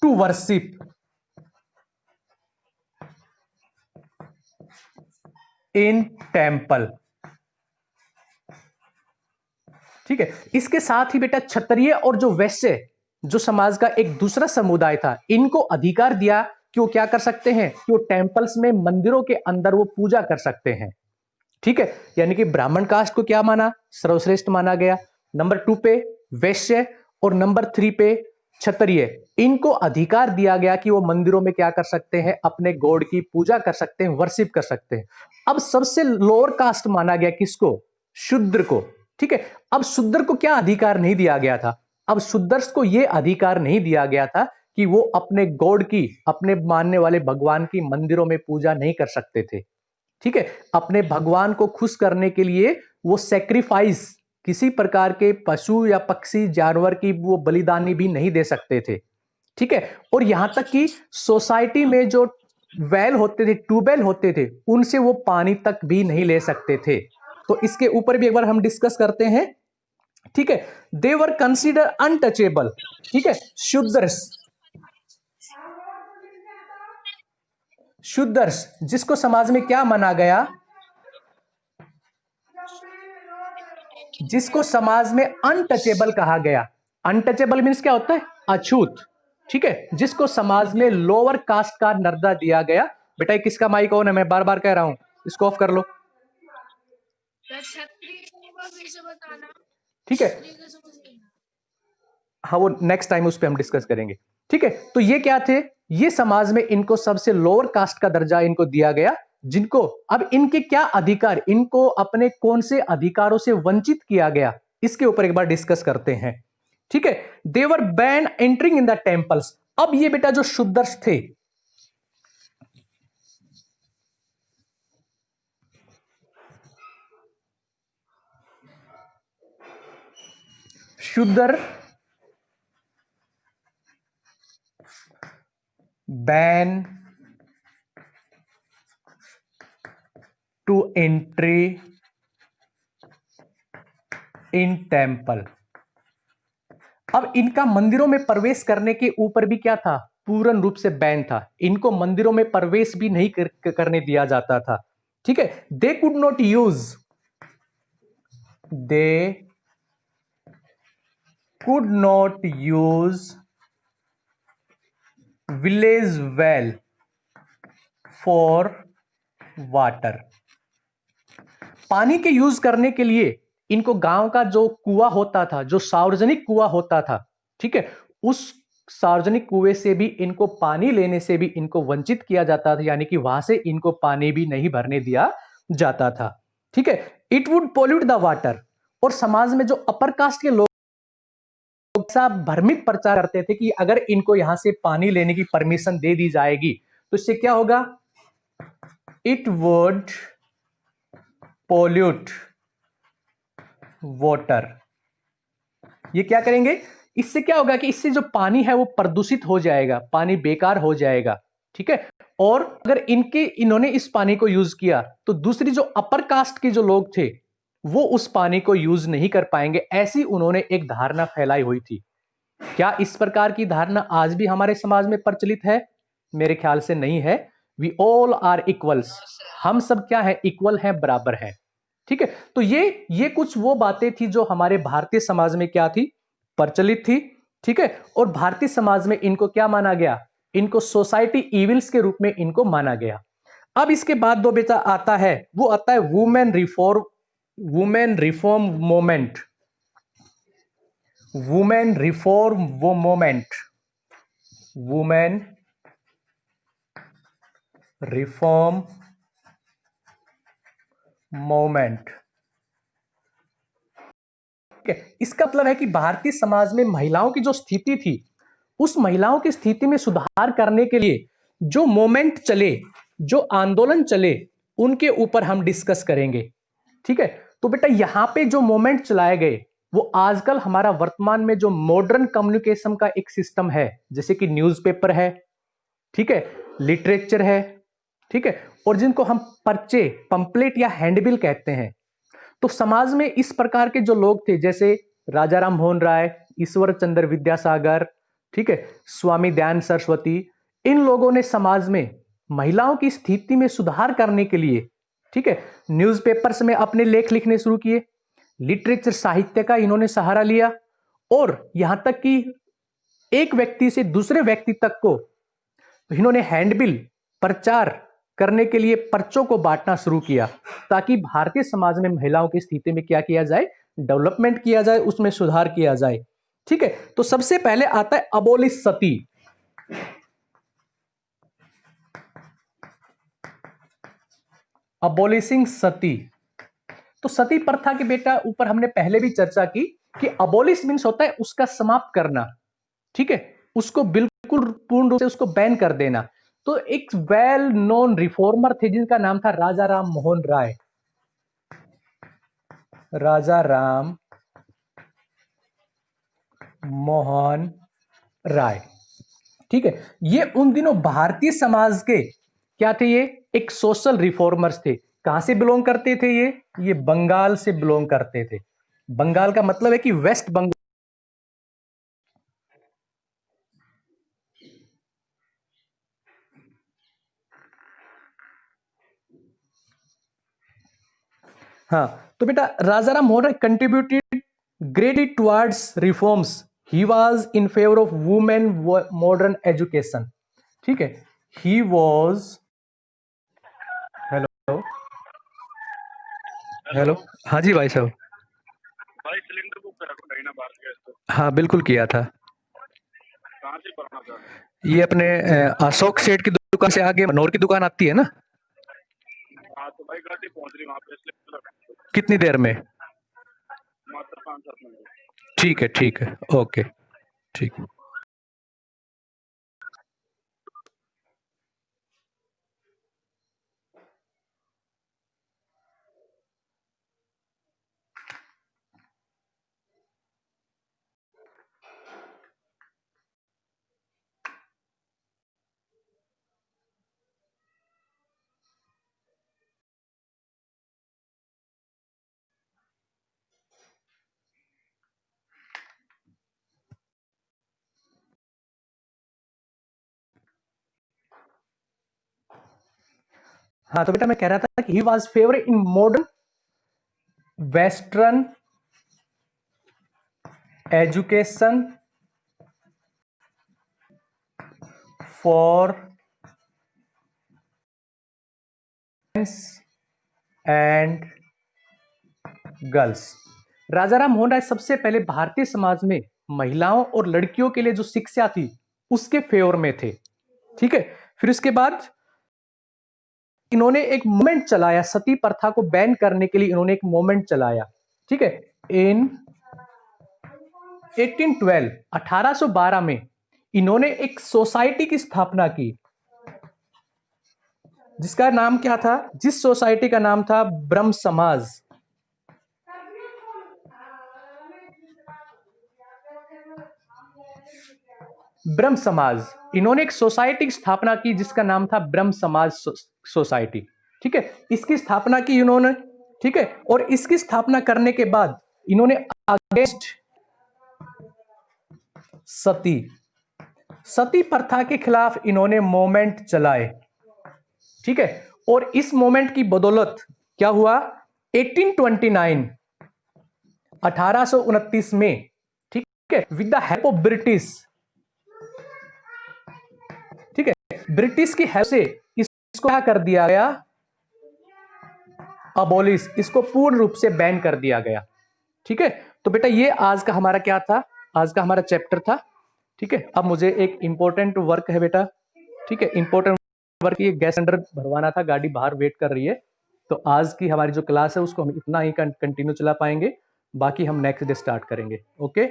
To worship in temple. ठीक है, इसके साथ ही बेटा क्षत्रिय और जो वैश्य जो समाज का एक दूसरा समुदाय था, इनको अधिकार दिया कि वो क्या कर सकते हैं, कि वो टेम्पल्स में, मंदिरों के अंदर वो पूजा कर सकते हैं। ठीक है, यानी कि ब्राह्मण कास्ट को क्या माना, सर्वश्रेष्ठ माना गया। नंबर 2 पे वैश्य और नंबर 3 पे क्षत्रिय, इनको अधिकार दिया गया कि वो मंदिरों में क्या कर सकते हैं, अपने गॉड की पूजा कर सकते हैं, वर्शिप कर सकते हैं। अब सबसे लोअर कास्ट माना गया किसको, शूद्र को। ठीक है, अब शूद्र को क्या अधिकार नहीं दिया गया था, अब शूद्र को यह अधिकार नहीं दिया गया था कि वो अपने गॉड की, अपने मानने वाले भगवान की मंदिरों में पूजा नहीं कर सकते थे। ठीक है, अपने भगवान को खुश करने के लिए वो सेक्रीफाइस, किसी प्रकार के पशु या पक्षी जानवर की वो बलिदानी भी नहीं दे सकते थे। ठीक है, और यहां तक कि सोसाइटी में जो वेल होते थे, ट्यूबवेल होते थे, उनसे वो पानी तक भी नहीं ले सकते थे। तो इसके ऊपर भी एक बार हम डिस्कस करते हैं। ठीक है, दे वर कंसिडर अनटचेबल। ठीक है, शूद्रस, शूद्रस जिसको समाज में क्या माना गया, जिसको समाज में अनटचेबल कहा गया। अनटचेबल मीन्स क्या होता है, अछूत। ठीक है, जिसको समाज में लोअर कास्ट का दर्जा दिया गया। बेटा ये किसका माइक ऑन है, मैं बार बार कह रहा हूं, इसको ऑफ कर लो। ठीक है, हाँ वो नेक्स्ट टाइम उस पर हम डिस्कस करेंगे। ठीक है, तो ये क्या थे, ये समाज में इनको सबसे लोअर कास्ट का दर्जा इनको दिया गया, जिनको अब इनके क्या अधिकार, इनको अपने कौन से अधिकारों से वंचित किया गया, इसके ऊपर एक बार डिस्कस करते हैं। ठीक है, they were ban entering in the temples. अब ये बेटा जो शूद्रस थे, Shudra ban to entry in temple. अब इनका मंदिरों में प्रवेश करने के ऊपर भी क्या था, पूर्ण रूप से बैन था। इनको मंदिरों में प्रवेश भी नहीं करने दिया जाता था। ठीक है, they could not use, they could not use village well for water. पानी के यूज करने के लिए इनको गांव का जो कुआं होता था, जो सार्वजनिक कुआं होता था, ठीक है, उस सार्वजनिक कुएं से भी इनको पानी लेने से भी इनको वंचित किया जाता था, यानी कि वहां से इनको पानी भी नहीं भरने दिया जाता था। ठीक है, it would pollute the water. और समाज में जो अपर कास्ट के लोग ऐसा भ्रमित प्रचार करते थे कि अगर इनको यहां से पानी लेने की परमिशन दे दी जाएगी तो इससे क्या होगा, इट वुड पोल्यूट वाटर। ये क्या करेंगे, इससे क्या होगा कि इससे जो पानी है वो प्रदूषित हो जाएगा, पानी बेकार हो जाएगा। ठीक है, और अगर इन्होंने इस पानी को यूज किया तो दूसरी जो अपर कास्ट के जो लोग थे वो उस पानी को यूज नहीं कर पाएंगे, ऐसी उन्होंने एक धारणा फैलाई हुई थी। क्या इस प्रकार की धारणा आज भी हमारे समाज में प्रचलित है? मेरे ख्याल से नहीं है। वी ऑल आर इक्वल्स, हम सब क्या है, इक्वल हैं, बराबर हैं। ठीक है, तो ये कुछ वो बातें थी जो हमारे भारतीय समाज में क्या थी, प्रचलित थी। ठीक है, और भारतीय समाज में इनको क्या माना गया, इनको सोसाइटी इविल्स के रूप में इनको माना गया। अब इसके बाद दो बेटा आता है, वो आता है women reform movement. Women reform वो मोमेंट, वुमेन रिफॉर्म मोमेंट। इसका मतलब है कि भारतीय समाज में महिलाओं की जो स्थिति थी, उस महिलाओं की स्थिति में सुधार करने के लिए जो मोमेंट चले, जो आंदोलन चले, उनके ऊपर हम डिस्कस करेंगे। ठीक है, तो बेटा यहां पे जो मोमेंट चलाए गए वो आजकल हमारा वर्तमान में जो मॉडर्न कम्युनिकेशन का एक सिस्टम है, जैसे कि न्यूज़पेपर है, ठीक है, लिटरेचर है, ठीक है, और जिनको हम पर्चे, पंपलेट या हैंडबिल कहते हैं। तो समाज में इस प्रकार के जो लोग थे, जैसे राजा राम मोहन राय, ईश्वर चंद्र विद्यासागर, ठीक है, स्वामी दयानंद सरस्वती, इन लोगों ने समाज में महिलाओं की स्थिति में सुधार करने के लिए, ठीक है, न्यूज़पेपर्स में अपने लेख लिखने शुरू किए, लिटरेचर साहित्य का इन्होंने सहारा लिया, और यहां तक कि एक व्यक्ति से दूसरे व्यक्ति तक को इन्होंने हैंडबिल प्रचार करने के लिए पर्चों को बांटना शुरू किया, ताकि भारतीय समाज में महिलाओं की स्थिति में क्या किया जाए, डेवलपमेंट किया जाए, उसमें सुधार किया जाए। ठीक है, तो सबसे पहले आता है अबोलिश सती। अबोलिशिंग सती। तो सती प्रथा के बेटा ऊपर हमने पहले भी चर्चा की कि अबोलिश मीन्स होता है उसका समाप्त करना, ठीक है, उसको बिल्कुल पूर्ण रूप से उसको बैन कर देना। तो एक वेल नोन रिफॉर्मर थे जिनका नाम था राजा राम मोहन राय। राजा राम मोहन राय, ठीक है, ये उन दिनों भारतीय समाज के क्या थे, ये एक सोशल रिफॉर्मर्स थे। कहां से बिलोंग करते थे ये बंगाल से बिलोंग करते थे। बंगाल का मतलब है कि वेस्ट बंगाल। हाँ, तो बेटा Rajaram Mohan Roy contributed greatly towards reforms. He was in favour of women modern education. ठीक है, ही वाज, हेलो हेलो, हाँ जी भाई साहब। भाई सिलेंडर बुक करा था ना बाहर गैस तो। हाँ बिल्कुल किया था। कहाँ से भरना था? ये अपने अशोक सेठ की दुकान से आगे मनोहर की दुकान आती है ना। हाँ तो भाई गाड़ी पहुंच रही वहाँ पे, सिलेंडर कितनी देर में? मात्र 5-7 मिनट। ठीक है ओके, ठीक। हाँ तो बेटा मैं कह रहा था कि he was favourite in modern western education for and girls. Rajaram Mohan Roy सबसे पहले भारतीय समाज में महिलाओं और लड़कियों के लिए जो शिक्षा थी उसके फेवर में थे। ठीक है, फिर उसके बाद इन्होंने एक मूवमेंट चलाया, सती प्रथा को बैन करने के लिए इन्होंने एक मूवमेंट चलाया। ठीक है, इन 1812 में इन्होंने एक सोसाइटी की स्थापना की, जिसका नाम क्या था, जिस सोसाइटी का नाम था ब्रह्म समाज। ब्रह्म समाज, इन्होंने एक सोसाइटी की स्थापना की जिसका नाम था ब्रह्म समाज सोसाइटी। ठीक है, इसकी स्थापना की इन्होंने। ठीक है, और इसकी स्थापना करने के बाद इन्होंने अगेंस्ट सती प्रथा के खिलाफ इन्होंने मूवमेंट चलाए। ठीक है, और इस मूवमेंट की बदौलत क्या हुआ, 1829 1829 में, ठीक है, with the help of British, ठीक है, ब्रिटिश की हेल्प से इसको क्या कर दिया गया, अबोलिश, इसको पूर्ण रूप से बैन कर दिया गया। ठीक है, तो बेटा ये आज का हमारा क्या था, आज का हमारा चैप्टर था। ठीक है, अब मुझे एक इंपॉर्टेंट वर्क है बेटा। ठीक है, इंपॉर्टेंट वर्क, ये गैस सिलेंडर भरवाना था, गाड़ी बाहर वेट कर रही है। तो आज की हमारी जो क्लास है उसको हम इतना ही कंटिन्यू चला पाएंगे, बाकी हम नेक्स्ट डे स्टार्ट करेंगे। ओके।